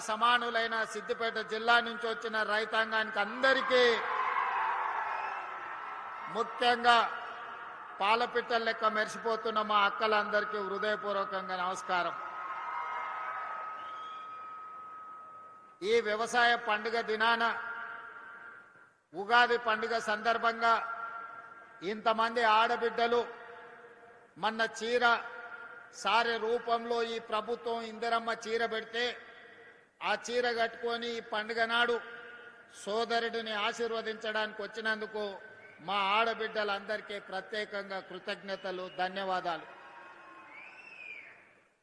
సమానులైన సిద్దిపేట జిల్లా నుంచి వచ్చిన రైతాంగానికి అందరికీ ముఖ్యంగా పాలపిట్టల లెక్క మెరిసిపోతున్న మా అక్కలందరికీ హృదయపూర్వకంగా నమస్కారం. ఈ వ్యవసాయ పండుగ దినాన ఉగాది పండుగ సందర్భంగా ఇంతమంది ఆడబిడ్డలు మన చీర సారె రూపంలో ఈ ప్రభుత్వం ఇందిరమ్మ చీర పెడితే ఆ చీర కట్టుకొని ఈ పండుగ నాడు సోదరుడిని ఆశీర్వదించడానికి వచ్చినందుకు మా ఆడబిడ్డలందరికీ ప్రత్యేకంగా కృతజ్ఞతలు, ధన్యవాదాలు.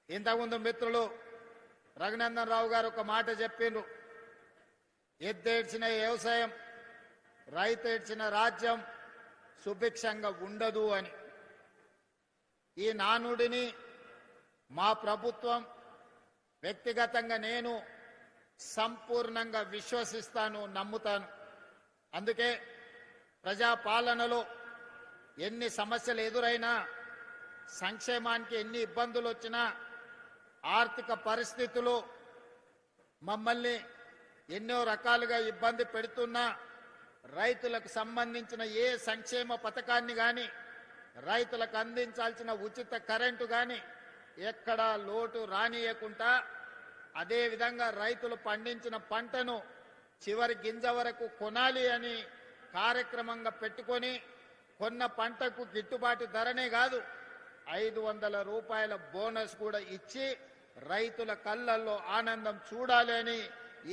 ఇంతకుముందు మిత్రులు రఘునందన్ రావు గారు ఒక మాట చెప్పిండ్రు, ఎద్దేడ్చిన వ్యవసాయం రైతు ఏడ్చిన రాజ్యం సుభిక్షంగా ఉండదు అని. ఈ నానుడిని మా ప్రభుత్వం, వ్యక్తిగతంగా నేను సంపూర్ణంగా విశ్వసిస్తాను, నమ్ముతాను. అందుకే ప్రజాపాలనలో ఎన్ని సమస్యలు ఎదురైనా, సంక్షేమానికి ఎన్ని ఇబ్బందులు వచ్చినా, ఆర్థిక పరిస్థితులు మమ్మల్ని ఎన్నో రకాలుగా ఇబ్బంది పెడుతున్నా, రైతులకు సంబంధించిన ఏ సంక్షేమ పథకాన్ని కానీ, రైతులకు అందించాల్సిన ఉచిత కరెంటు కానీ ఎక్కడా లోటు రానియకుండా, అదేవిధంగా రైతులు పండించిన పంటను చివరి గింజ వరకు కొనాలి అని కార్యక్రమంగా పెట్టుకొని, కొన్న పంటకు గిట్టుబాటు ధరనే కాదు 500 రూపాయల బోనస్ కూడా ఇచ్చి రైతుల కళ్ళల్లో ఆనందం చూడాలి అని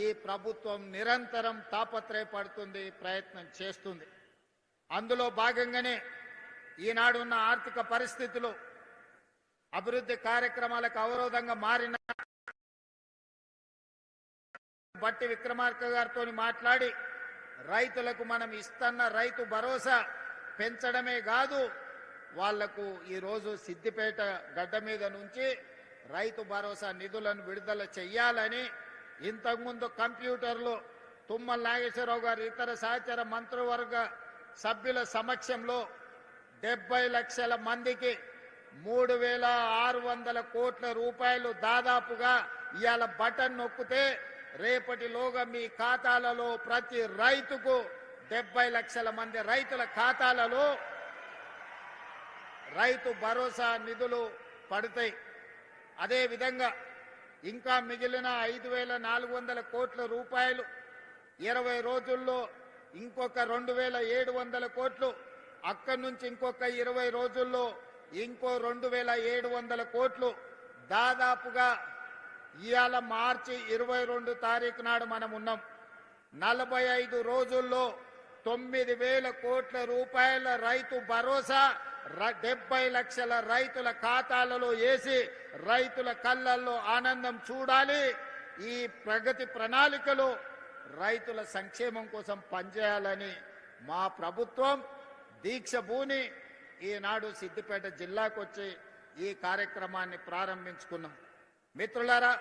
ఈ ప్రభుత్వం నిరంతరం తాపత్రయపడుతుంది, ప్రయత్నం చేస్తుంది. అందులో భాగంగానే ఈనాడున్న ఆర్థిక పరిస్థితులు అభివృద్ధి కార్యక్రమాలకు అవరోధంగా మారిన బట్టి విక్రమార్క గారితో మాట్లాడి రైతులకు మనం ఇస్తున్న రైతు భరోసా పెంచడమే కాదు, వాళ్లకు ఈరోజు సిద్దిపేట గడ్డ మీద నుంచి రైతు భరోసా నిధులను విడుదల చెయ్యాలని ఇంతకుముందు కంప్యూటర్లు తుమ్మల నాగేశ్వరరావు గారు ఇతర సహచర మంత్రివర్గ సభ్యుల సమక్షంలో 70 లక్షల మందికి 3,600 కోట్ల రూపాయలు దాదాపుగా ఇవాళ బటన్ నొక్కితే రేపటిలోగా మీ ఖాతాలలో ప్రతి రైతుకు 70 లక్షల మంది రైతుల ఖాతాలలో రైతు భరోసా నిధులు పడతాయి. అదేవిధంగా ఇంకా మిగిలిన 5,400 కోట్ల రూపాయలు 20 రోజుల్లో ఇంకొక 2,700 కోట్లు, అక్కడి నుంచి ఇంకొక 20 రోజుల్లో ఇంకో 2,700 కోట్లు, దాదాపుగా ఇవాళ మార్చి 22 తారీఖు నాడు మనం ఉన్నాం. 45 రోజుల్లో 9,000 కోట్ల రూపాయల రైతు భరోసా 70 లక్షల రైతుల ఖాతాలలో వేసి రైతుల కళ్ళల్లో ఆనందం చూడాలి. ఈ ప్రగతి ప్రణాళికలో రైతుల సంక్షేమం కోసం పనిచేయాలని మా ప్రభుత్వం దీక్ష భూని ఈనాడు సిద్దిపేట జిల్లాకు వచ్చి ఈ కార్యక్రమాన్ని ప్రారంభించుకున్నాం. మిత్రులారా,